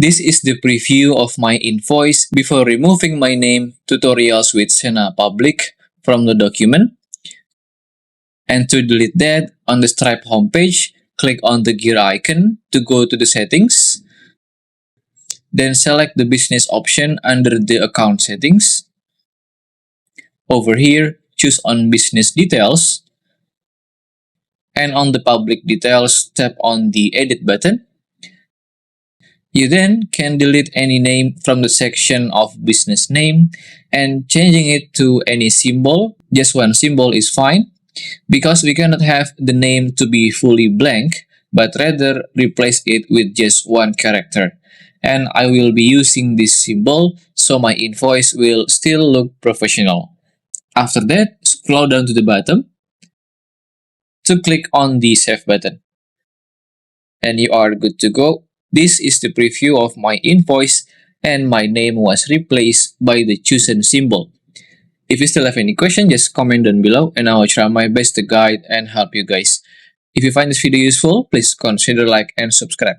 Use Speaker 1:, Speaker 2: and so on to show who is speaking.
Speaker 1: This is the preview of my invoice before removing my name tutorials with Sena public from the document. And to delete that, on the Stripe homepage, click on the gear icon to go to the settings. Then select the business option under the account settings. Over here, choose on business details. And on the public details, tap on the edit button. You then can delete any name from the section of business name and changing it to any symbol. Just one symbol is fine, because we cannot have the name to be fully blank, but rather replace it with just one character. And I will be using this symbol, so my invoice will still look professional. After that, scroll down to the bottom to click on the Save button. And you are good to go. This is the preview of my invoice, and my name was replaced by the chosen symbol. If you still have any question, just comment down below and I will try my best to guide and help you guys. If you find this video useful, please consider like and subscribe.